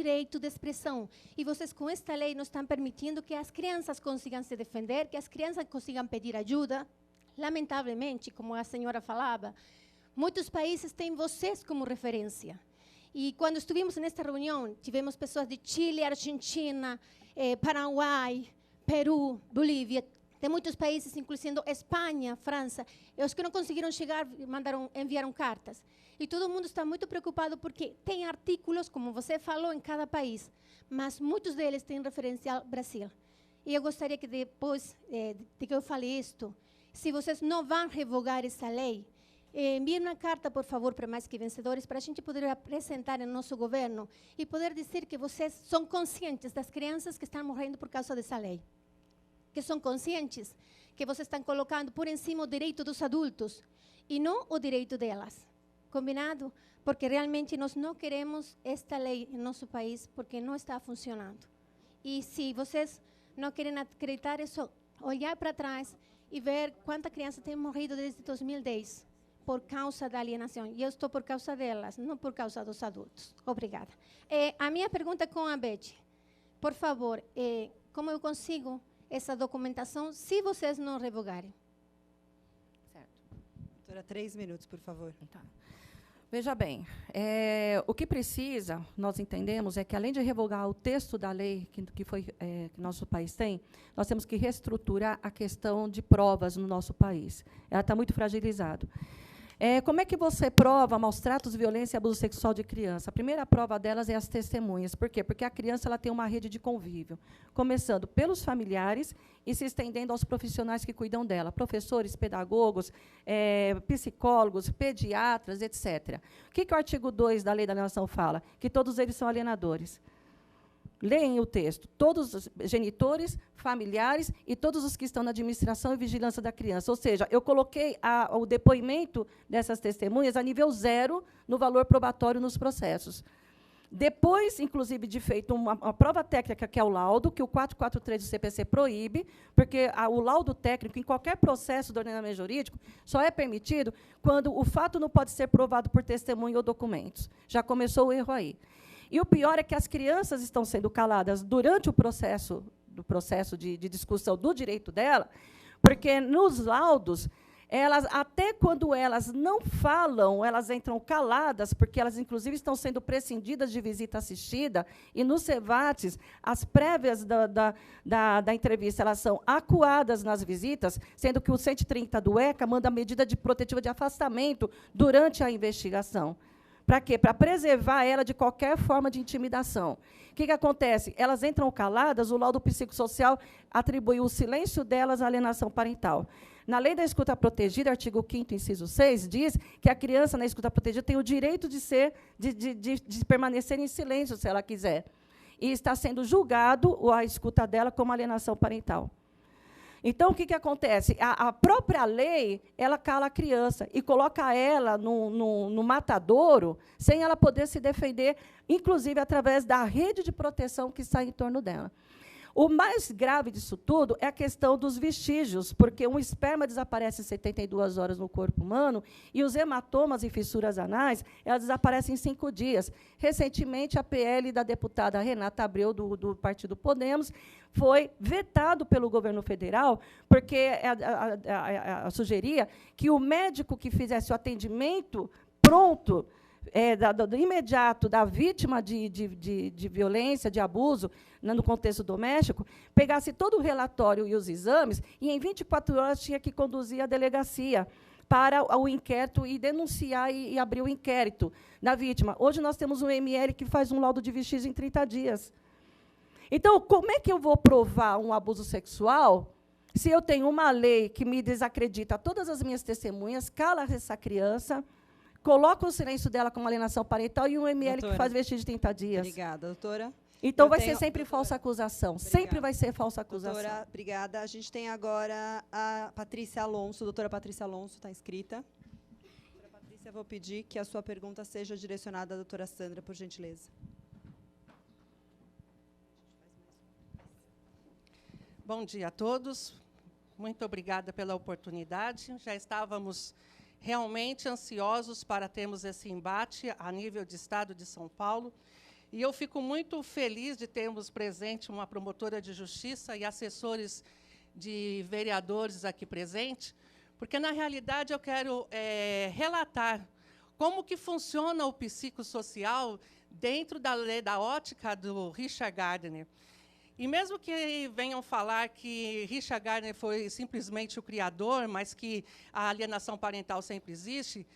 direito de expressão. E vocês, com esta lei, não estão permitindo que as crianças consigam se defender, que as crianças consigam pedir ajuda. Lamentavelmente, como a senhora falava, muitos países têm vocês como referência. E quando estivemos nesta reunião, tivemos pessoas de Chile, Argentina, Paraguai, Peru, Bolívia, de muitos países, incluindo Espanha, França. E os que não conseguiram chegar, enviaram cartas. E todo mundo está muito preocupado porque tem artículos, como você falou, em cada país, mas muitos deles têm referência ao Brasil. E eu gostaria que depois de que eu fale isto, se vocês não vão revogar essa lei, enviem uma carta, por favor, para Mais Que Vencedores, para a gente poder apresentar no nosso governo e poder dizer que vocês são conscientes das crianças que estão morrendo por causa dessa lei. Que são conscientes que vocês estão colocando por cima o direito dos adultos e não o direito delas. Combinado? Porque realmente nós não queremos esta lei em nosso país porque não está funcionando. E se vocês não querem acreditar, é só olhar para trás e ver quanta criança tem morrido desde 2010 por causa da alienação. E eu estou por causa delas, não por causa dos adultos. Obrigada. A minha pergunta com a Beth. Por favor, como eu consigo essa documentação se vocês não revogarem? Certo. Doutora, 3 minutos, por favor. Tá. Veja bem, o que precisa, nós entendemos, é que, além de revogar o texto da lei que nosso país tem, nós temos que reestruturar a questão de provas no nosso país. Ela está muito fragilizada. Como é que você prova maus tratos, violência e abuso sexual de criança? A primeira prova delas é as testemunhas. Por quê? Porque a criança ela tem uma rede de convívio, começando pelos familiares e se estendendo aos profissionais que cuidam dela, professores, pedagogos, psicólogos, pediatras, etc. O que o artigo 2 da Lei da Alienação fala? Que todos eles são alienadores. Leem o texto. Todos os genitores, familiares e todos os que estão na administração e vigilância da criança. Ou seja, eu coloquei o depoimento dessas testemunhas a nível 0 no valor probatório nos processos. Depois, inclusive, de feito uma prova técnica, que é o laudo, que o 443 do CPC proíbe, porque o laudo técnico, em qualquer processo do ordenamento jurídico, só é permitido quando o fato não pode ser provado por testemunho ou documentos. Já começou o erro aí. E o pior é que as crianças estão sendo caladas durante o processo de discussão do direito dela, porque nos laudos, até quando elas não falam, elas entram caladas, porque elas, inclusive, estão sendo prescindidas de visita assistida, e nos CEVATs, as prévias da entrevista, elas são acuadas nas visitas, sendo que o 130 do ECA manda medida protetiva de afastamento durante a investigação. Para quê? Para preservar ela de qualquer forma de intimidação. O que acontece? Elas entram caladas, o laudo psicossocial atribuiu o silêncio delas à alienação parental. Na Lei da Escuta Protegida, artigo 5º, inciso 6, diz que a criança na escuta protegida tem o direito de permanecer em silêncio, se ela quiser. E está sendo julgado a escuta dela como alienação parental. Então, o que acontece? A própria lei, ela cala a criança e coloca ela no matadouro, sem ela poder se defender, inclusive através da rede de proteção que está em torno dela. O mais grave disso tudo é a questão dos vestígios, porque um esperma desaparece em 72 horas no corpo humano e os hematomas e fissuras anais, elas desaparecem em 5 dias. Recentemente, a PL da deputada Renata Abreu, do Partido Podemos, foi vetado pelo governo federal, porque sugeria que o médico que fizesse o atendimento pronto, do imediato da vítima de violência, de abuso, no contexto doméstico, pegasse todo o relatório e os exames, e, em 24 horas, tinha que conduzir a delegacia para o inquérito e denunciar e abrir o inquérito da vítima. Hoje, nós temos um ML que faz um laudo de vestígio em 30 dias. Então, como é que eu vou provar um abuso sexual se eu tenho uma lei que me desacredita todas as minhas testemunhas, cala essa criança, coloca o silêncio dela como alienação parental e um ML doutora, que faz vestígio de 30 dias? Obrigada, doutora. Então, vai ser sempre falsa acusação. Obrigada. Sempre vai ser falsa acusação. Doutora, obrigada. A gente tem agora a Patrícia Alonso. Doutora Patrícia Alonso está inscrita. Doutora Patrícia, vou pedir que a sua pergunta seja direcionada à doutora Sandra, por gentileza. Bom dia a todos. Muito obrigada pela oportunidade. Já estávamos realmente ansiosos para termos esse embate a nível de Estado de São Paulo. E eu fico muito feliz de termos presente uma promotora de justiça e assessores de vereadores aqui presentes, porque, na realidade, eu quero relatar como que funciona o psicossocial dentro da ótica do Richard Gardner. E mesmo que venham falar que Richard Gardner foi simplesmente o criador, mas que a alienação parental sempre existe,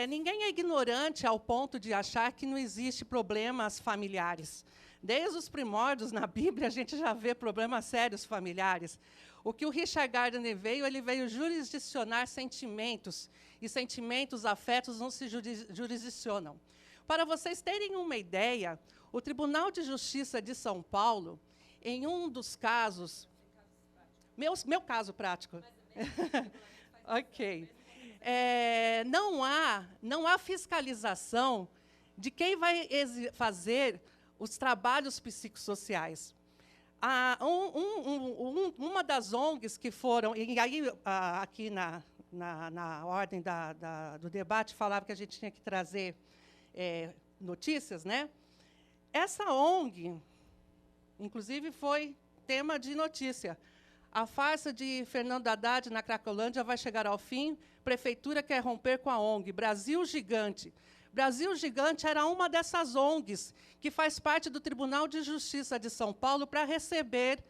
ninguém é ignorante ao ponto de achar que não existe problemas familiares. Desde os primórdios, na Bíblia, a gente já vê problemas sérios familiares. O que o Richard Gardner veio, ele veio jurisdicionar sentimentos, e sentimentos, afetos, não se jurisdicionam. Para vocês terem uma ideia, o Tribunal de Justiça de São Paulo, em um dos casos... Meu caso prático. Ok. Não há fiscalização de quem vai fazer os trabalhos psicossociais. Uma das ONGs que foram... E aí, aqui na ordem do debate, falava que a gente tinha que trazer notícias, né? Essa ONG, inclusive, foi tema de notícia. A farsa de Fernando Haddad na Cracolândia vai chegar ao fim. Prefeitura quer romper com a ONG. Brasil Gigante. Brasil Gigante era uma dessas ONGs que faz parte do Tribunal de Justiça de São Paulo para receber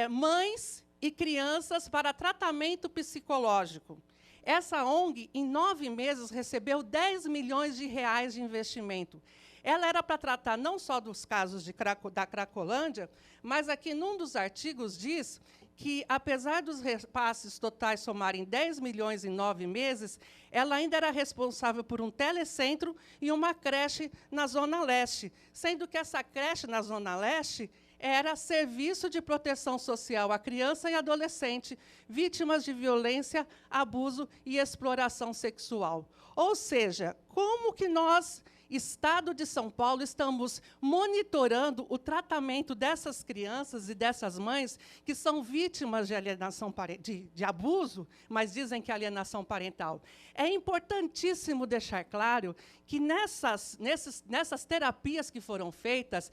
mães e crianças para tratamento psicológico. Essa ONG, em 9 meses, recebeu 10 milhões de reais de investimento. Ela era para tratar não só dos casos da Cracolândia, mas aqui, num dos artigos, diz que, apesar dos repasses totais somarem 10 milhões em 9 meses, ela ainda era responsável por um telecentro e uma creche na Zona Leste, sendo que essa creche na Zona Leste era serviço de proteção social à criança e adolescente, vítimas de violência, abuso e exploração sexual. Ou seja, como que nós, Estado de São Paulo, estamos monitorando o tratamento dessas crianças e dessas mães que são vítimas de alienação de abuso, mas dizem que é alienação parental? É importantíssimo deixar claro que nessas terapias que foram feitas,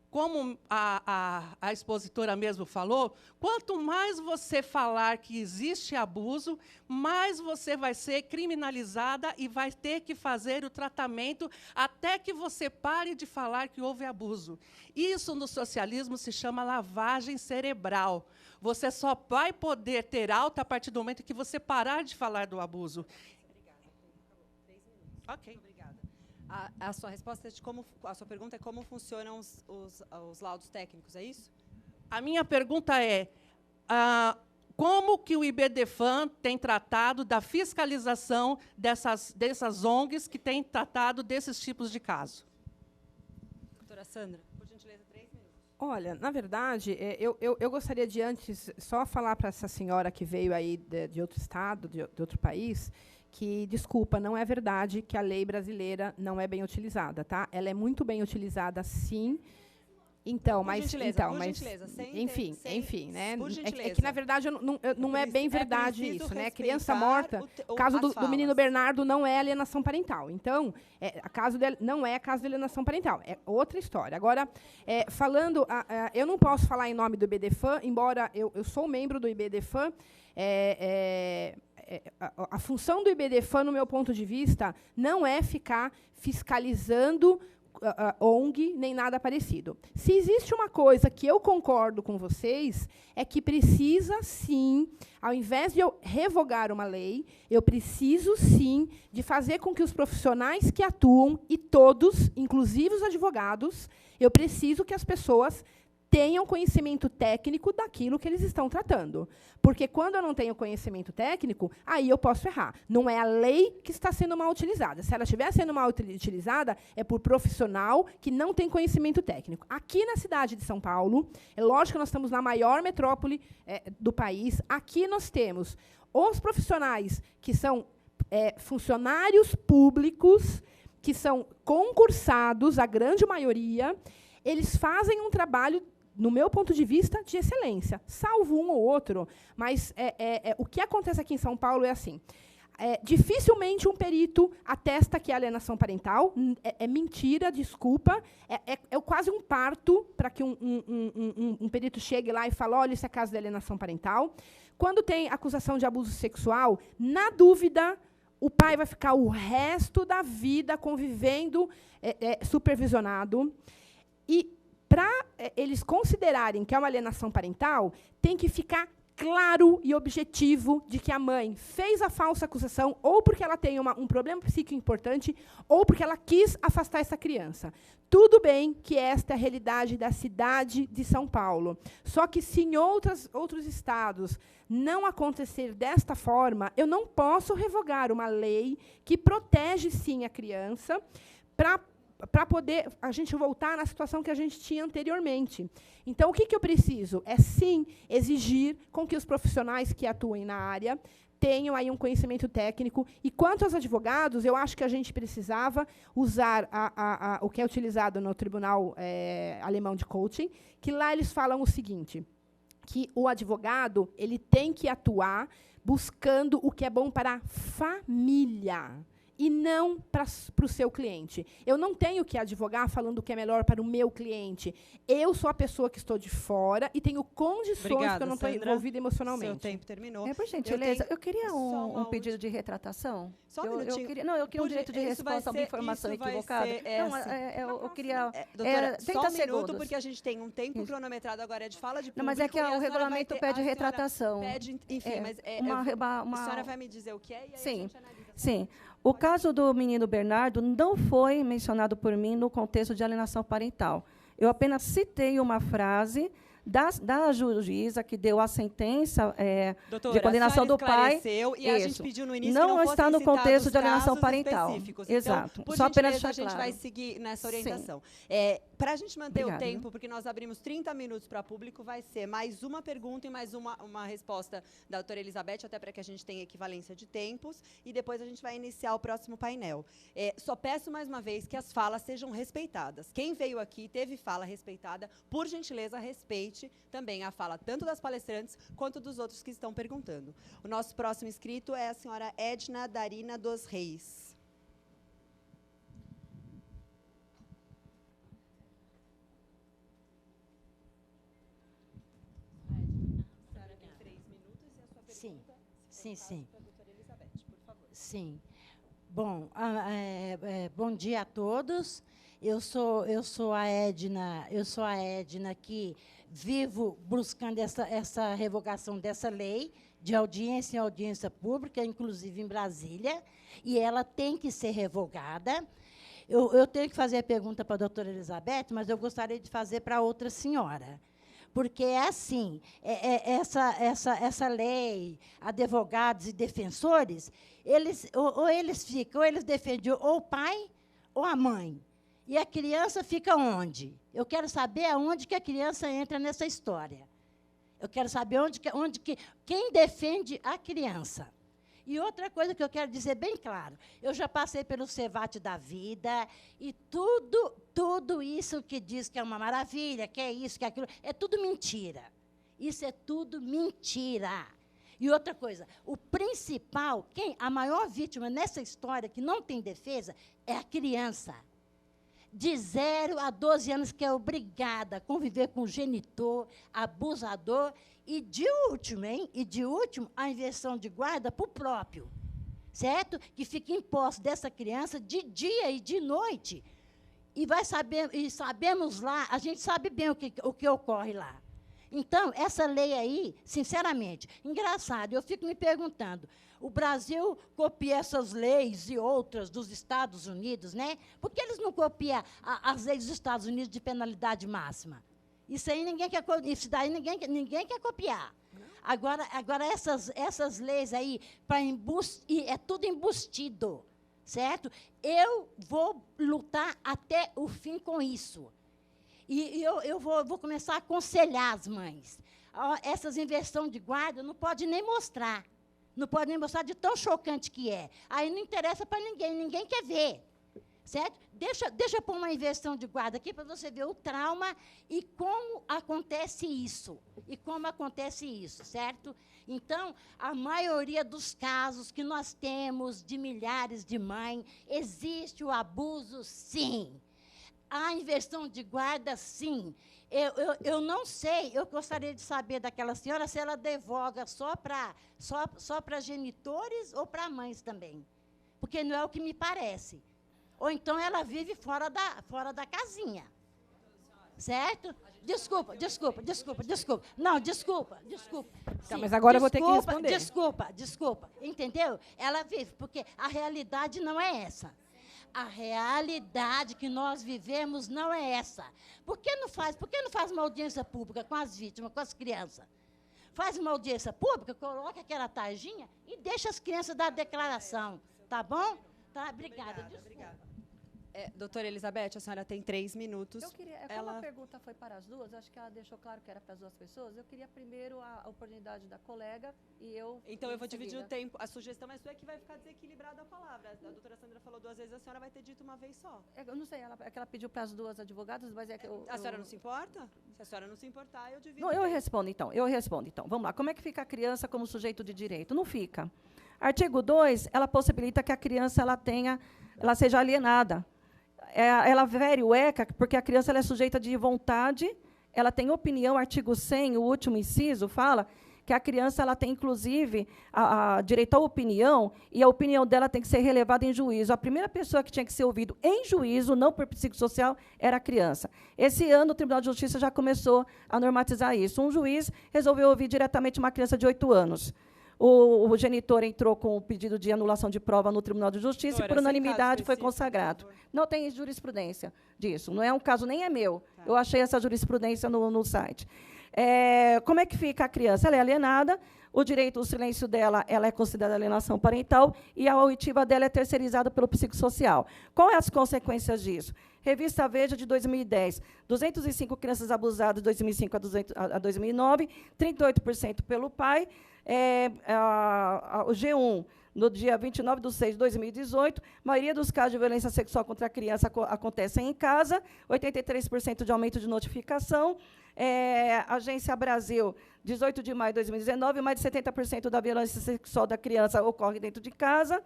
como a expositora mesmo falou, quanto mais você falar que existe abuso, mais você vai ser criminalizada e vai ter que fazer o tratamento até que você pare de falar que houve abuso. Isso, no socialismo, se chama lavagem cerebral. Você só vai poder ter alta a partir do momento que você parar de falar do abuso. Obrigada. 3 minutos. Ok. Obrigada. A sua resposta a sua pergunta é como funcionam os laudos técnicos, é isso? A minha pergunta é como que o IBDFAN tem tratado da fiscalização dessas ONGs que têm tratado desses tipos de casos? Doutora Sandra, por gentileza, 3 minutos. Olha, na verdade, eu gostaria de antes só falar para essa senhora que veio aí de outro estado, de outro país, que, desculpa, não é verdade que a lei brasileira não é bem utilizada, tá? Ela é muito bem utilizada, sim. Então, mas, enfim, né? É que, na verdade, não é bem verdade isso, né? Criança morta, o caso do menino Bernardo não é alienação parental. Então, não é caso de alienação parental, é outra história. Agora, falando, eu não posso falar em nome do IBDFAN, embora eu sou membro do IBDFAN. A função do IBDFAN, no meu ponto de vista, não é ficar fiscalizando ONG, nem nada parecido. Se existe uma coisa que eu concordo com vocês, é que precisa, sim, ao invés de eu revogar uma lei, eu preciso, sim, de fazer com que os profissionais que atuam, e todos, inclusive os advogados, eu preciso que as pessoas tenham conhecimento técnico daquilo que eles estão tratando. Porque, quando eu não tenho conhecimento técnico, aí eu posso errar. Não é a lei que está sendo mal utilizada. Se ela estiver sendo mal utilizada, é por profissional que não tem conhecimento técnico. Aqui na cidade de São Paulo, é lógico que nós estamos na maior metrópole do país, aqui nós temos os profissionais que são funcionários públicos, que são concursados, a grande maioria, eles fazem um trabalho, no meu ponto de vista, de excelência, salvo um ou outro. Mas o que acontece aqui em São Paulo é assim. dificilmente um perito atesta que é alienação parental. É mentira, desculpa. É quase um parto para que um perito chegue lá e fale, olha, isso é caso de alienação parental. Quando tem acusação de abuso sexual, na dúvida, o pai vai ficar o resto da vida convivendo supervisionado. E, para eles considerarem que é uma alienação parental, tem que ficar claro e objetivo de que a mãe fez a falsa acusação ou porque ela tem um problema psíquico importante ou porque ela quis afastar essa criança. Tudo bem que esta é a realidade da cidade de São Paulo. Só que se em outros estados não acontecer desta forma, eu não posso revogar uma lei que protege, sim, a criança para poder a gente voltar na situação que a gente tinha anteriormente. Então, o que eu preciso? É, sim, exigir com que os profissionais que atuem na área tenham aí um conhecimento técnico. E, quanto aos advogados, eu acho que a gente precisava usar o que é utilizado no Tribunal Alemão de Coaching, que lá eles falam o seguinte, que o advogado ele tem que atuar buscando o que é bom para a família, e não para o seu cliente. Eu não tenho que advogar falando o que é melhor para o meu cliente. Eu sou a pessoa que estou de fora e tenho condições, Obrigada, que eu não estou Sandra. envolvida emocionalmente. Seu tempo terminou. Por gentileza, tenho eu queria só uma um pedido de retratação. Só um eu minutinho. queria um direito de Isso vai resposta a uma ser- informação isso vai equivocada. ser Não, essa. eu queria... Doutora, 30 só um minuto, segundos. porque a gente tem um tempo cronometrado agora é de fala de público. Não, mas é que e a o senhora regulamento vai ter- pede a senhora retratação. Pede, enfim, É, mas uma- a senhora vai me dizer o que é e aí Sim. a gente analisa. Sim. O caso do menino Bernardo não foi mencionado por mim no contexto de alienação parental. Eu apenas citei uma frase da juíza que deu a sentença Doutora, de condenação a senhora do pai. esclareceu e a gente Isso. pediu no início Não que não está fossem no citados contexto de alienação casos parental. específicos. Exato. Então, por Só apenas gentileza, deixar a gente claro. vai seguir nessa orientação. Para a gente manter Obrigada, o tempo, porque nós abrimos 30 minutos para público, vai ser mais uma pergunta e mais uma resposta da doutora Elizabeth, até para que a gente tenha equivalência de tempos, e depois a gente vai iniciar o próximo painel. Só peço mais uma vez que as falas sejam respeitadas. Quem veio aqui teve fala respeitada, por gentileza, respeite também a fala tanto das palestrantes quanto dos outros que estão perguntando. O nosso próximo inscrito é a senhora Edna Darina dos Reis. Sim. Sim. Bom, bom dia a todos. Eu sou a Edna que vivo buscando essa revogação dessa lei de audiência em audiência pública, inclusive em Brasília, e ela tem que ser revogada. Eu tenho que fazer a pergunta para a doutora Elizabeth, mas eu gostaria de fazer para outra senhora. Porque é assim, essa lei, advogados e defensores, eles defendem ou o pai ou a mãe. E a criança fica onde? Eu quero saber aonde que a criança entra nessa história. Eu quero saber quem defende a criança. E outra coisa que eu quero dizer bem claro, eu já passei pelo Cevate da vida, e tudo isso que diz que é uma maravilha, que é isso, que é aquilo, é tudo mentira. Isso é tudo mentira. E outra coisa, o principal, a maior vítima nessa história que não tem defesa é a criança. De 0 a 12 anos, que é obrigada a conviver com o genitor, abusador, e de último, a inversão de guarda para o próprio, certo? Que fica em posse dessa criança de dia e de noite. E sabemos lá, a gente sabe bem o que ocorre lá. Então, essa lei aí, sinceramente, engraçado, eu fico me perguntando, o Brasil copia essas leis e outras dos Estados Unidos, né? Por que eles não copiam as leis dos Estados Unidos de penalidade máxima? Isso aí ninguém quer copiar. Agora essas leis aí, é tudo embustido, certo? Eu vou lutar até o fim com isso. E eu vou começar a aconselhar as mães. Essas inversões de guarda não pode nem mostrar. Não pode nem mostrar de tão chocante que é. Aí não interessa para ninguém quer ver. certo? Deixa eu pôr uma inversão de guarda aqui para você ver o trauma e como acontece isso. Certo? Então, a maioria dos casos que nós temos de milhares de mães, existe o abuso, sim. A inversão de guarda, sim. Eu não sei, eu gostaria de saber daquela senhora se ela advoga só para genitores ou para mães também. Porque não é o que me parece. Ou então ela vive fora da casinha. Certo? Desculpa. Não, desculpa. Tá, mas agora eu vou ter que responder. Desculpa. Entendeu? Ela vive, porque a realidade não é essa. A realidade que nós vivemos não é essa. Por que não faz uma audiência pública com as vítimas, com as crianças? Faz uma audiência pública, coloca aquela tarjinha e deixa as crianças dar a declaração. Tá bom? Tá, obrigada. Doutora Elizabeth, a senhora tem 3 minutos. Eu queria, como a pergunta foi para as duas, acho que ela deixou claro que era para as duas pessoas, eu queria primeiro a oportunidade da colega e eu... Então, eu vou dividir o tempo. A sugestão é sua, que vai ficar desequilibrada a palavra. A doutora Sandra falou 2 vezes, a senhora vai ter dito uma vez só. Eu não sei, é que ela pediu para as duas advogadas, mas é que a senhora não se importa? Se a senhora não se importar, eu divido. Não, eu respondo, então. Vamos lá. Como é que fica a criança como sujeito de direito? Não fica. Artigo 2, ela possibilita que a criança ela seja alienada. Ela vere o ECA, porque a criança ela é sujeita de vontade, ela tem opinião, artigo 100, o último inciso, fala que a criança ela tem, inclusive, direito à opinião, e a opinião dela tem que ser relevada em juízo. A primeira pessoa que tinha que ser ouvido em juízo, não por psicossocial, era a criança. Esse ano, o Tribunal de Justiça já começou a normatizar isso. Um juiz resolveu ouvir diretamente uma criança de 8 anos. O genitor entrou com o pedido de anulação de prova no Tribunal de Justiça e, por unanimidade, foi consagrado. Não tem jurisprudência disso. Não é um caso, nem é meu. Tá. Eu achei essa jurisprudência no site. Como é que fica a criança? Ela é alienada, o silêncio dela ela é considerada alienação parental e a auditiva dela é terceirizada pelo psicossocial. Quais as consequências disso? Revista Veja, de 2010, 205 crianças abusadas de 2005 a 2009, 38% pelo pai. O G1, no dia 29/6/2018, a maioria dos casos de violência sexual contra a criança acontecem em casa, 83% de aumento de notificação. Agência Brasil, 18 de maio de 2019, mais de 70% da violência sexual da criança ocorre dentro de casa.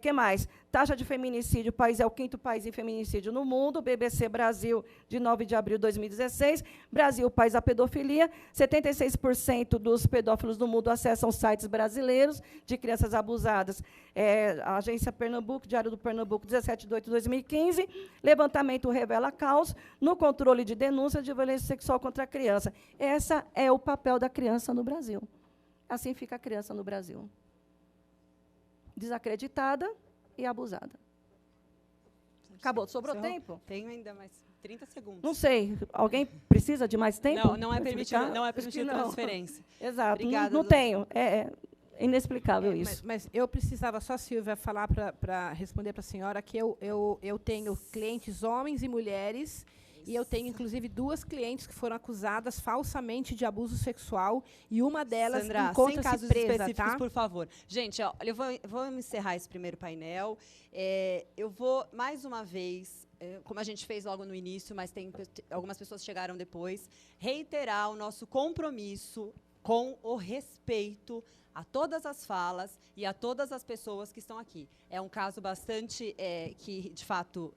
Que mais? Taxa de feminicídio, o país é o 5º país em feminicídio no mundo, BBC Brasil, de 9 de abril de 2016, Brasil, país da pedofilia, 76% dos pedófilos do mundo acessam sites brasileiros de crianças abusadas. A agência Pernambuco, Diário do Pernambuco, 17 de 8 de 2015, levantamento revela caos no controle de denúncias de violência sexual contra a criança. Esse é o papel da criança no Brasil. Assim fica a criança no Brasil. Desacreditada e abusada. Acabou. Sobrou tempo? Tenho ainda mais 30 segundos. Não sei. Alguém precisa de mais tempo? Não é permitido transferência. Exato. Obrigada, não tenho. É inexplicável isso. Mas eu precisava só, Silvia, falar para responder para a senhora que eu tenho clientes homens e mulheres. E eu tenho, inclusive, 2 clientes que foram acusadas falsamente de abuso sexual e uma delas encontra-se casos presa, específicos, tá? por favor. Gente, ó, eu vou encerrar esse primeiro painel. Eu vou, mais uma vez, como a gente fez logo no início, mas algumas pessoas chegaram depois, reiterar o nosso compromisso com o respeito a todas as falas e a todas as pessoas que estão aqui. É um caso bastante que, de fato,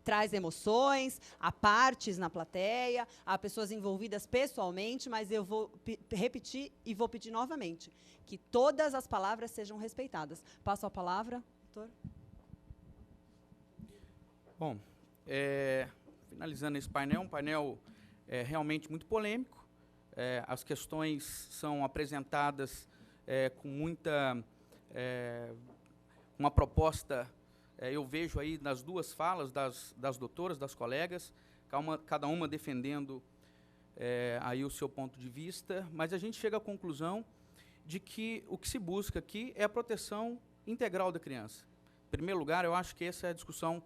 traz emoções, há partes na plateia, há pessoas envolvidas pessoalmente, mas eu vou repetir e vou pedir novamente que todas as palavras sejam respeitadas. Passo a palavra, doutor. Bom, finalizando esse painel, um painel realmente muito polêmico. As questões são apresentadas com muita... uma proposta, eu vejo aí nas 2 falas das doutoras, das colegas, cada uma defendendo aí o seu ponto de vista, mas a gente chega à conclusão de que o que se busca aqui é a proteção integral da criança. Em primeiro lugar, eu acho que essa é a discussão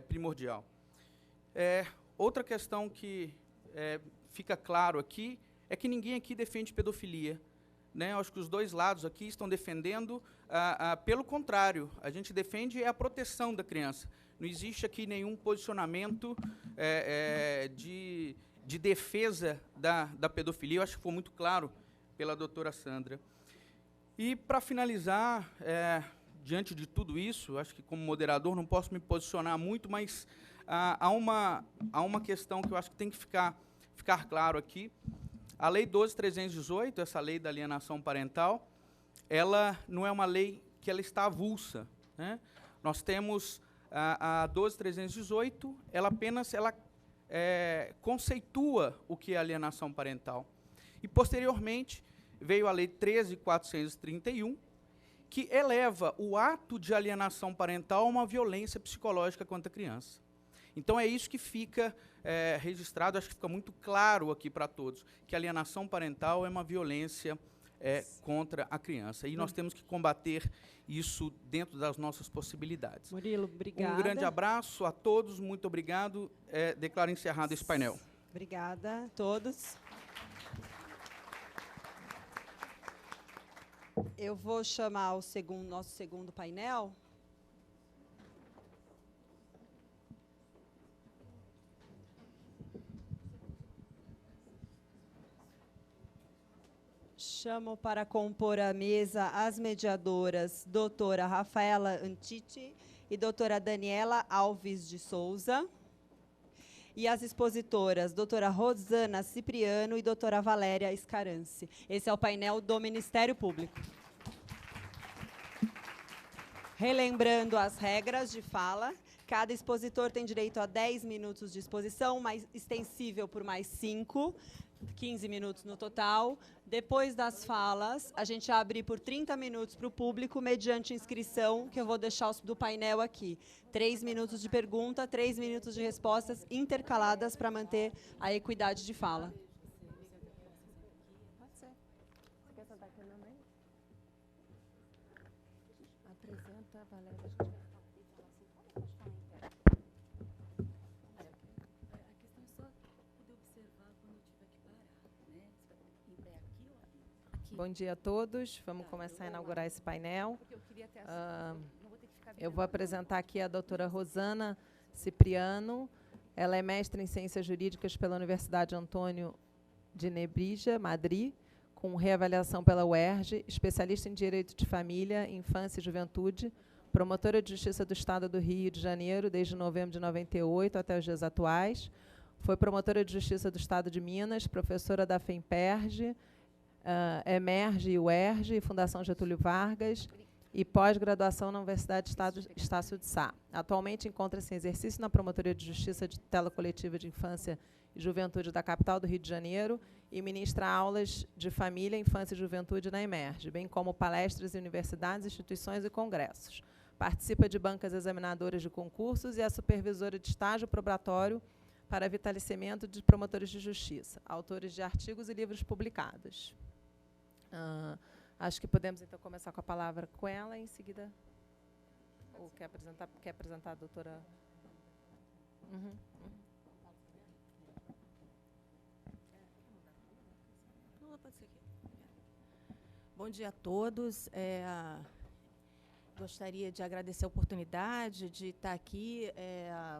primordial. Outra questão que fica claro aqui é que ninguém aqui defende pedofilia, né, acho que os dois lados aqui estão defendendo, pelo contrário, a gente defende a proteção da criança. Não existe aqui nenhum posicionamento de defesa da pedofilia. Eu acho que foi muito claro pela doutora Sandra. E, para finalizar, diante de tudo isso, acho que, como moderador, não posso me posicionar muito, mas há uma questão que eu acho que tem que ficar claro aqui. A Lei 12.318, essa lei da alienação parental, ela não é uma lei que ela está avulsa, né? Nós temos a 12.318, ela apenas conceitua o que é alienação parental. E, posteriormente, veio a Lei 13.431, que eleva o ato de alienação parental a uma violência psicológica contra a criança. Então, é isso que fica registrado, acho que fica muito claro aqui para todos, que a alienação parental é uma violência contra a criança. E nós temos que combater isso dentro das nossas possibilidades. Murilo, obrigada. Um grande abraço a todos, muito obrigado. Declaro encerrado esse painel. Obrigada a todos. Eu vou chamar o nosso segundo painel. Chamo para compor a mesa as mediadoras doutora Rafaela Antiti e doutora Daniela Alves de Souza, e as expositoras doutora Rosana Cipriano e doutora Valéria Scarance. Esse é o painel do Ministério Público. Relembrando as regras de fala, cada expositor tem direito a 10 minutos de exposição, mas extensível por mais 5, 15 minutos no total. Depois das falas, a gente abre por 30 minutos para o público, mediante inscrição, que eu vou deixar do painel aqui. 3 minutos de pergunta, 3 minutos de respostas intercaladas para manter a equidade de fala. Pode ser. Você quer sentar aqui também? Apresenta, Valéria. Bom dia a todos. Vamos começar a inaugurar esse painel. Eu vou apresentar aqui a doutora Rosana Cipriano. Ela é mestre em Ciências Jurídicas pela Universidade Antônio de Nebrija, Madrid, com reavaliação pela UERJ, especialista em Direito de Família, Infância e Juventude, promotora de Justiça do Estado do Rio de Janeiro desde novembro de 98 até os dias atuais. Foi promotora de Justiça do Estado de Minas, professora da FEMPERJ, EMERGE e UERJ, Fundação Getúlio Vargas, e pós-graduação na Universidade Estácio de Sá. Atualmente encontra-se em exercício na Promotoria de Justiça de Tutela Coletiva de Infância e Juventude da capital do Rio de Janeiro e ministra aulas de família, infância e juventude na EMERGE, bem como palestras em universidades, instituições e congressos. Participa de bancas examinadoras de concursos e é supervisora de estágio probatório para vitaliciamento de promotores de justiça, autores de artigos e livros publicados. Acho que podemos, então, começar com a palavra com ela, e em seguida... Ou quer apresentar a doutora... Não, pode ser aqui. Bom dia a todos. Gostaria de agradecer a oportunidade de estar aqui,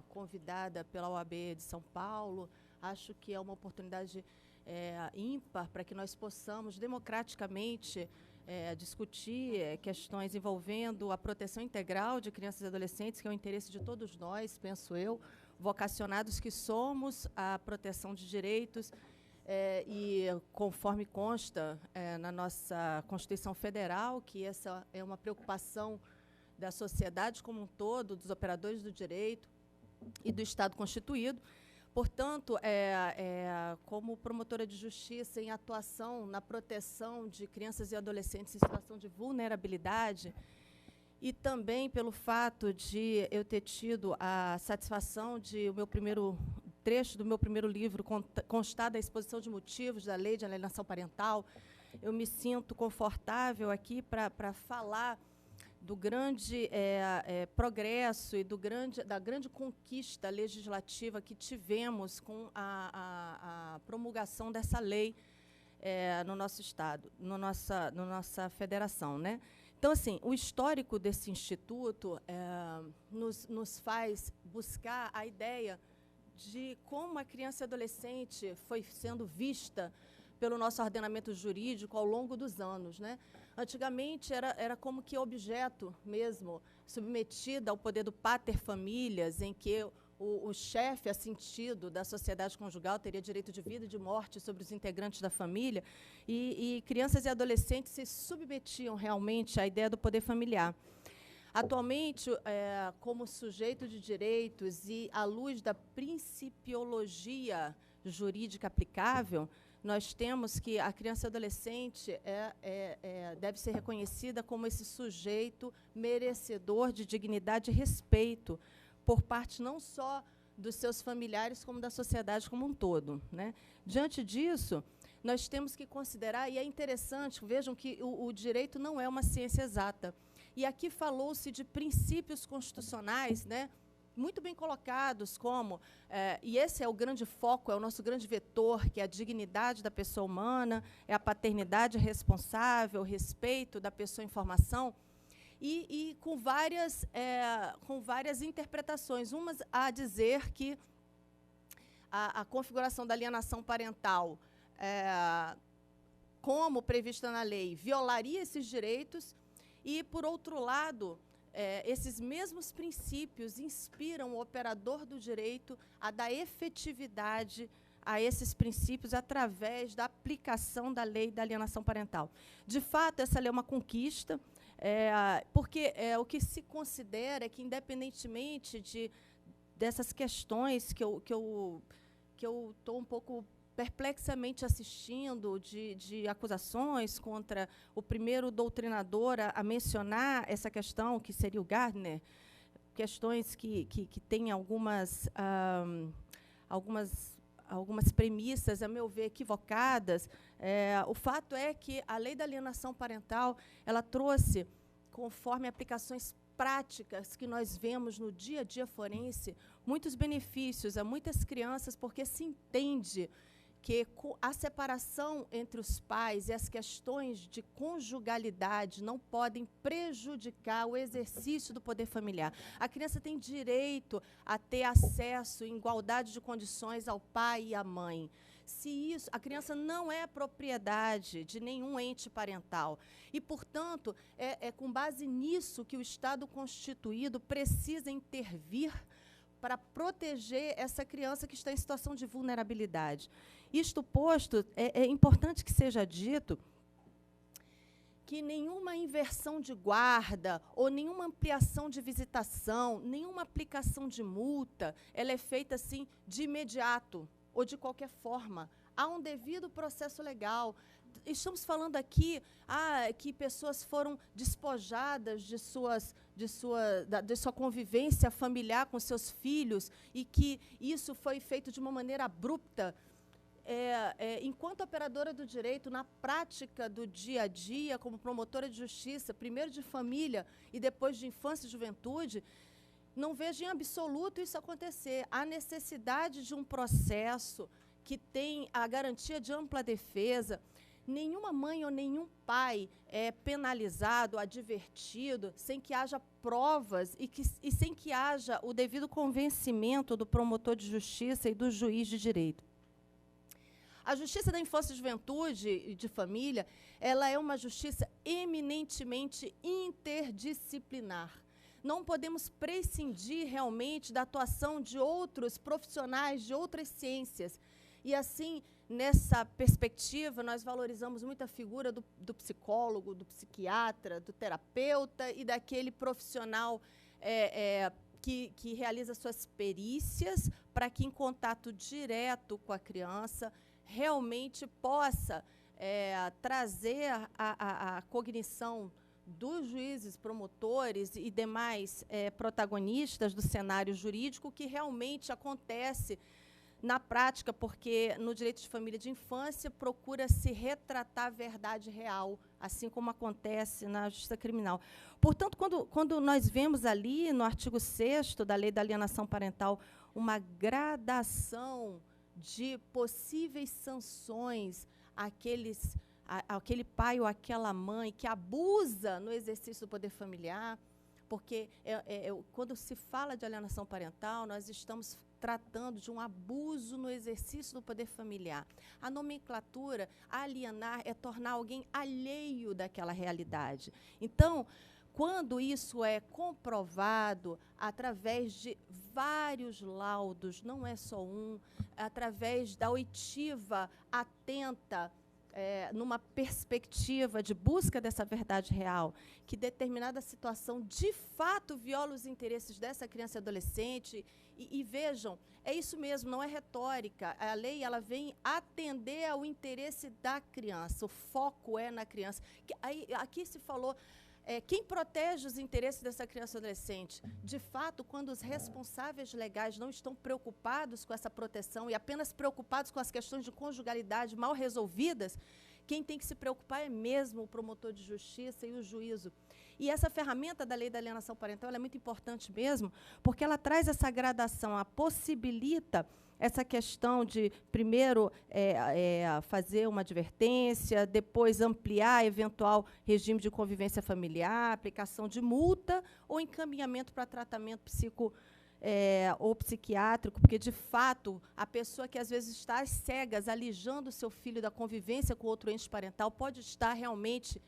convidada pela OAB de São Paulo. Acho que é uma oportunidade ímpar para que nós possamos democraticamente discutir questões envolvendo a proteção integral de crianças e adolescentes, que é o interesse de todos nós, penso eu, vocacionados que somos à proteção de direitos, e conforme consta na nossa Constituição Federal, que essa é uma preocupação da sociedade como um todo, dos operadores do direito e do Estado constituído. Portanto, como promotora de justiça em atuação na proteção de crianças e adolescentes em situação de vulnerabilidade, e também pelo fato de eu ter tido a satisfação de o meu primeiro trecho do meu primeiro livro constar da exposição de motivos da Lei de Alienação Parental, eu me sinto confortável aqui para falar do grande progresso e da grande conquista legislativa que tivemos com a promulgação dessa lei no nosso Estado, no nossa federação, né? Então, assim, o histórico desse instituto nos faz buscar a ideia de como a criança e adolescente foi sendo vista pelo nosso ordenamento jurídico ao longo dos anos, né? Antigamente era como que objeto mesmo, submetida ao poder do pater familias, em que o chefe assentido da sociedade conjugal teria direito de vida e de morte sobre os integrantes da família, e crianças e adolescentes se submetiam realmente à ideia do poder familiar. Atualmente, como sujeito de direitos e à luz da principiologia jurídica aplicável, nós temos que a criança e adolescente deve ser reconhecida como esse sujeito merecedor de dignidade e respeito por parte não só dos seus familiares, como da sociedade como um todo, né? Diante disso, nós temos que considerar, e é interessante, vejam que o direito não é uma ciência exata. E aqui falou-se de princípios constitucionais, né, muito bem colocados, como, e esse é o grande foco, é o nosso grande vetor, que é a dignidade da pessoa humana, é a paternidade responsável, o respeito da pessoa em formação, e com várias interpretações. Umas a dizer que a configuração da alienação parental, como prevista na lei, violaria esses direitos, e, por outro lado, esses mesmos princípios inspiram o operador do direito a dar efetividade a esses princípios através da aplicação da lei da alienação parental. De fato, essa lei é uma conquista, porque o que se considera é que, independentemente dessas questões que eu estou um pouco perplexamente assistindo, de acusações contra o primeiro doutrinador a mencionar essa questão, que seria o Gardner, questões que têm algumas premissas, a meu ver, equivocadas. O fato é que a lei da alienação parental, ela trouxe, conforme aplicações práticas que nós vemos no dia a dia forense, muitos benefícios a muitas crianças, porque se entende que a separação entre os pais e as questões de conjugalidade não podem prejudicar o exercício do poder familiar. A criança tem direito a ter acesso em igualdade de condições ao pai e à mãe. A criança não é propriedade de nenhum ente parental. E, portanto, é com base nisso que o Estado constituído precisa intervir para proteger essa criança que está em situação de vulnerabilidade. Isto posto, é importante que seja dito que nenhuma inversão de guarda ou nenhuma ampliação de visitação, nenhuma aplicação de multa, ela é feita assim de imediato ou de qualquer forma. Há um devido processo legal. Estamos falando aqui que pessoas foram despojadas de sua convivência familiar com seus filhos e que isso foi feito de uma maneira abrupta. Enquanto operadora do direito, na prática do dia a dia, como promotora de justiça, primeiro de família e depois de infância e juventude, não vejo em absoluto isso acontecer. Há necessidade de um processo que tem a garantia de ampla defesa. Nenhuma mãe ou nenhum pai é penalizado, advertido, sem que haja provas e sem que haja o devido convencimento do promotor de justiça e do juiz de direito. A justiça da infância e juventude e de família, ela é uma justiça eminentemente interdisciplinar. Não podemos prescindir realmente da atuação de outros profissionais, de outras ciências. E, assim, nessa perspectiva, nós valorizamos muito a figura do psicólogo, do psiquiatra, do terapeuta e daquele profissional que realiza suas perícias para que, em contato direto com a criança, realmente possa trazer a cognição dos juízes, promotores e demais protagonistas do cenário jurídico que realmente acontece na prática, porque no direito de família e de infância procura-se retratar a verdade real, assim como acontece na justiça criminal. Portanto, quando nós vemos ali, no artigo 6º da Lei da Alienação Parental, uma gradação de possíveis sanções àquele pai ou aquela mãe que abusa no exercício do poder familiar, porque quando se fala de alienação parental, nós estamos tratando de um abuso no exercício do poder familiar. A nomenclatura, alienar, é tornar alguém alheio daquela realidade. Então, quando isso é comprovado através de vários laudos, não é só um, através da oitiva atenta, numa perspectiva de busca dessa verdade real, que determinada situação de fato viola os interesses dessa criança e adolescente, e vejam, é isso mesmo, não é retórica. A lei ela vem atender ao interesse da criança, o foco é na criança. Aqui se falou, quem protege os interesses dessa criança e adolescente? De fato, quando os responsáveis legais não estão preocupados com essa proteção e apenas preocupados com as questões de conjugalidade mal resolvidas, quem tem que se preocupar é mesmo o promotor de justiça e o juízo. E essa ferramenta da lei da alienação parental ela é muito importante mesmo, porque ela traz essa gradação, ela possibilita essa questão de, primeiro, fazer uma advertência, depois ampliar eventual regime de convivência familiar, aplicação de multa ou encaminhamento para tratamento ou psiquiátrico, porque, de fato, a pessoa que, às vezes, está às cegas, alijando o seu filho da convivência com outro ente parental, pode estar realmente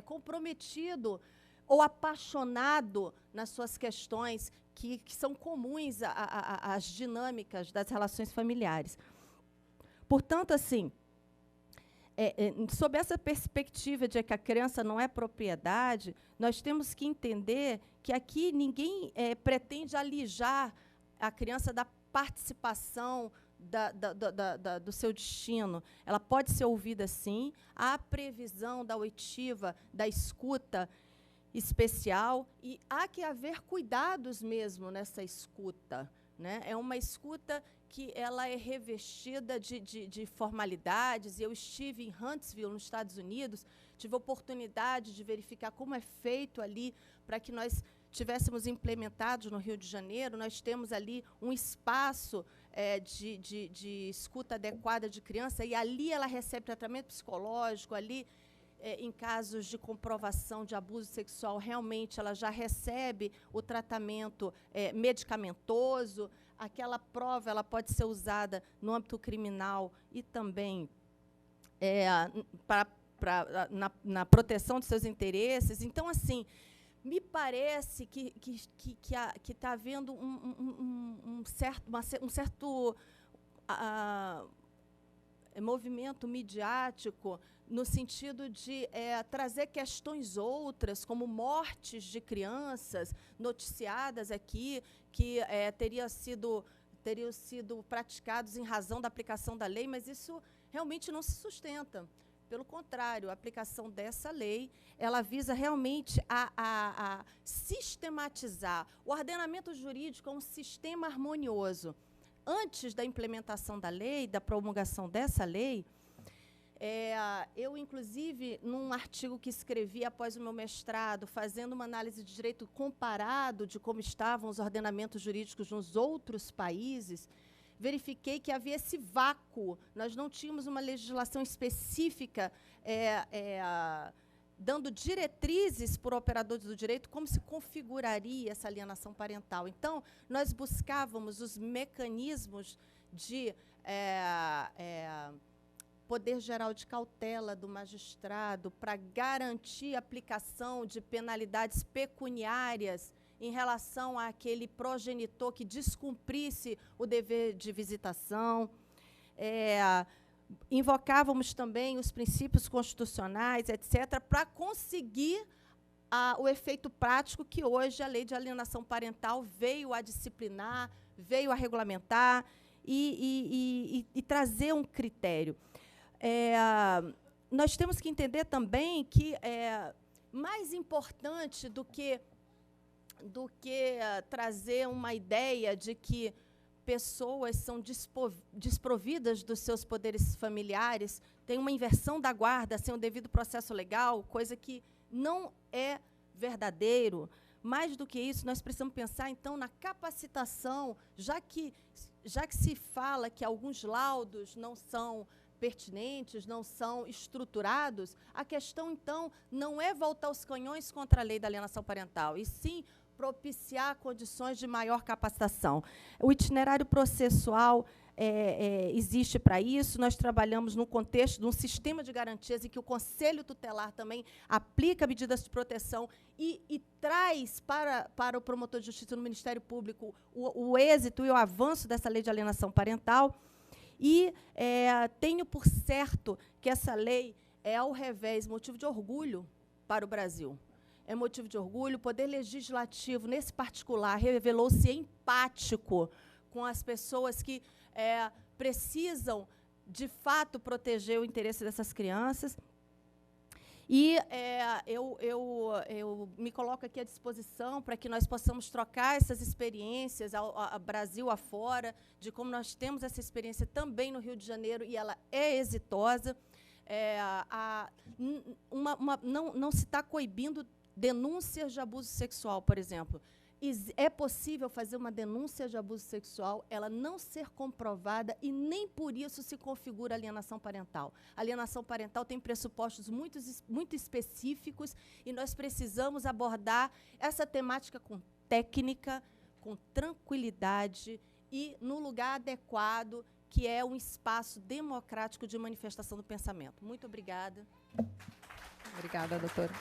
comprometido ou apaixonado nas suas questões que são comuns às dinâmicas das relações familiares. Portanto, assim, sob essa perspectiva de que a criança não é propriedade, nós temos que entender que aqui ninguém pretende alijar a criança da participação do seu destino. Ela pode ser ouvida, sim. Há previsão da oitiva, da escuta especial, e há que haver cuidados mesmo nessa escuta, né? É uma escuta que ela é revestida de formalidades, e eu estive em Huntsville, nos Estados Unidos, tive a oportunidade de verificar como é feito ali, para que nós tivéssemos implementados no Rio de Janeiro. Nós temos ali um espaço de escuta adequada de criança, e ali ela recebe tratamento psicológico, ali, em casos de comprovação de abuso sexual, realmente ela já recebe o tratamento medicamentoso. Aquela prova ela pode ser usada no âmbito criminal e também na proteção de seus interesses. Então, assim, me parece que está havendo um certo movimento midiático no sentido de trazer questões outras, como mortes de crianças noticiadas aqui, que teriam sido praticados em razão da aplicação da lei, mas isso realmente não se sustenta. Pelo contrário, a aplicação dessa lei, ela visa realmente a sistematizar. O ordenamento jurídico é um sistema harmonioso. Antes da implementação da lei, da promulgação dessa lei, eu, inclusive, num artigo que escrevi após o meu mestrado, fazendo uma análise de direito comparado de como estavam os ordenamentos jurídicos nos outros países, verifiquei que havia esse vácuo. Nós não tínhamos uma legislação específica dando diretrizes por operadores do direito como se configuraria essa alienação parental. Então, nós buscávamos os mecanismos de poder geral de cautela do magistrado para garantir a aplicação de penalidades pecuniárias em relação àquele progenitor que descumprisse o dever de visitação. Invocávamos também os princípios constitucionais, etc., para conseguir o efeito prático que hoje a lei de alienação parental veio a disciplinar, veio a regulamentar e trazer um critério. Nós temos que entender também que mais importante do que trazer uma ideia de que pessoas são desprovidas dos seus poderes familiares, tem uma inversão da guarda sem o devido processo legal, coisa que não é verdadeiro. Mais do que isso, nós precisamos pensar, então, na capacitação, já que já que se fala que alguns laudos não são pertinentes, não são estruturados, a questão, então, não é voltar os canhões contra a lei da alienação parental, e sim propiciar condições de maior capacitação. O itinerário processual existe para isso. Nós trabalhamos no contexto de um sistema de garantias em que o Conselho Tutelar também aplica medidas de proteção e traz para o promotor de justiça no Ministério Público o êxito e o avanço dessa lei de alienação parental. E tenho por certo que essa lei é, ao revés, motivo de orgulho para o Brasil. É motivo de orgulho. O Poder Legislativo, nesse particular, revelou-se empático com as pessoas que precisam, de fato, proteger o interesse dessas crianças. E eu me coloco aqui à disposição para que nós possamos trocar essas experiências ao Brasil afora, de como nós temos essa experiência também no Rio de Janeiro, e ela é exitosa. Não se está coibindo denúncias de abuso sexual, por exemplo. É possível fazer uma denúncia de abuso sexual, ela não ser comprovada, e nem por isso se configura alienação parental. A alienação parental tem pressupostos muito específicos, e nós precisamos abordar essa temática com técnica, com tranquilidade e no lugar adequado, que é um espaço democrático de manifestação do pensamento. Muito obrigada. Obrigada, doutora.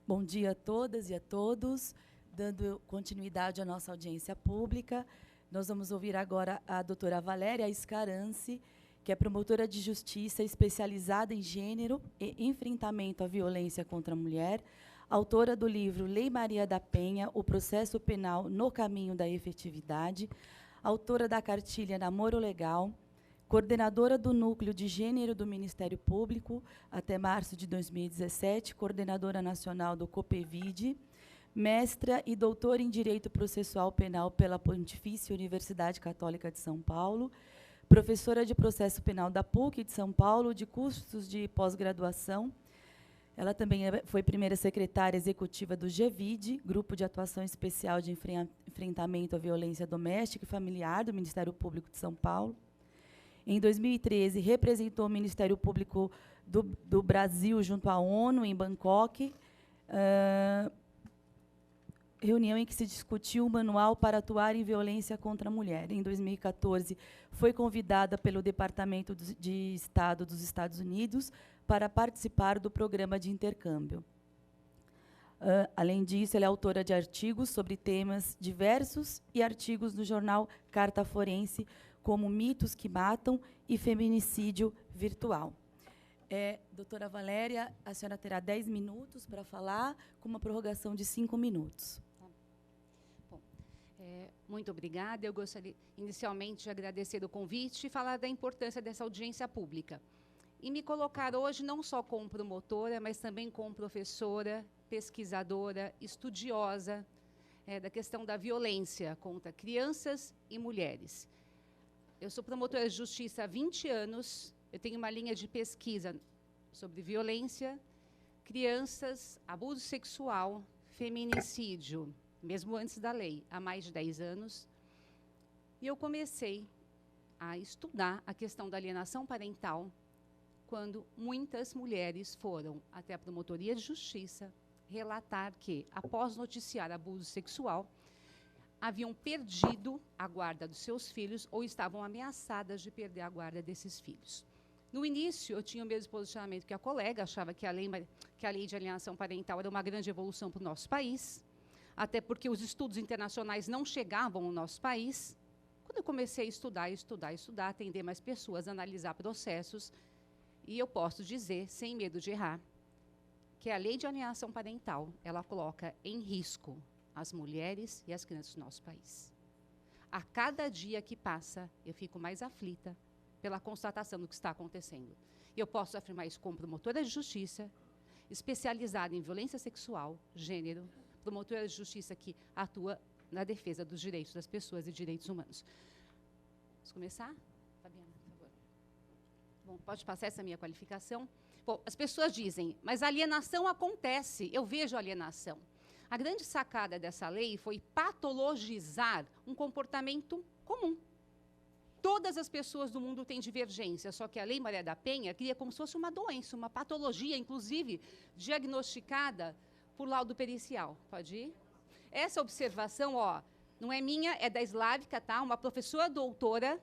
Bom dia a todas e a todos. Dando continuidade à nossa audiência pública, nós vamos ouvir agora a doutora Valéria Scaranci, que é promotora de justiça especializada em gênero e enfrentamento à violência contra a mulher, autora do livro Lei Maria da Penha, o processo penal no caminho da efetividade, autora da cartilha Namoro Legal, coordenadora do Núcleo de Gênero do Ministério Público até março de 2017, coordenadora nacional do COPEVID, mestra e doutora em Direito Processual Penal pela Pontifícia Universidade Católica de São Paulo, professora de Processo Penal da PUC de São Paulo, de cursos de pós-graduação. Ela também foi primeira secretária executiva do GEVID, Grupo de Atuação Especial de Enfrentamento à Violência Doméstica e Familiar do Ministério Público de São Paulo. Em 2013, representou o Ministério Público do Brasil junto à ONU, em Bangkok, reunião em que se discutiu o manual para atuar em violência contra a mulher. Em 2014, foi convidada pelo Departamento de Estado dos Estados Unidos para participar do programa de intercâmbio. Além disso, ela é autora de artigos sobre temas diversos e artigos no jornal Carta Forense, como Mitos que Matam e Feminicídio Virtual. Doutora Valéria, a senhora terá 10 minutos para falar, com uma prorrogação de 5 minutos. Bom, muito obrigada. Eu gostaria, inicialmente, de agradecer o convite e falar da importância dessa audiência pública. E me colocar hoje não só como promotora, mas também como professora, pesquisadora, estudiosa da questão da violência contra crianças e mulheres. Eu sou promotora de justiça há 20 anos, eu tenho uma linha de pesquisa sobre violência, crianças, abuso sexual, feminicídio, mesmo antes da lei, há mais de 10 anos. E eu comecei a estudar a questão da alienação parental quando muitas mulheres foram até a Promotoria de Justiça relatar que, após noticiar abuso sexual, haviam perdido a guarda dos seus filhos ou estavam ameaçadas de perder a guarda desses filhos. No início, eu tinha o mesmo posicionamento que a colega, achava que a lei de alienação parental era uma grande evolução para o nosso país, até porque os estudos internacionais não chegavam ao nosso país. Quando eu comecei a estudar, atender mais pessoas, analisar processos, e eu posso dizer, sem medo de errar, que a lei de alienação parental, ela coloca em risco as mulheres e as crianças do nosso país. A cada dia que passa, eu fico mais aflita pela constatação do que está acontecendo. Eu posso afirmar isso como promotora de justiça, especializada em violência sexual, gênero, promotora de justiça que atua na defesa dos direitos das pessoas e direitos humanos. Vamos começar? Fabiana, por favor. Bom, pode passar essa minha qualificação? Bom, as pessoas dizem, mas a alienação acontece, eu vejo alienação. A grande sacada dessa lei foi patologizar um comportamento comum. Todas as pessoas do mundo têm divergência, só que a Lei Maria da Penha cria como se fosse uma doença, uma patologia, inclusive diagnosticada por laudo pericial. Pode ir? Essa observação, ó, não é minha, é da Slávica, tá? Uma professora doutora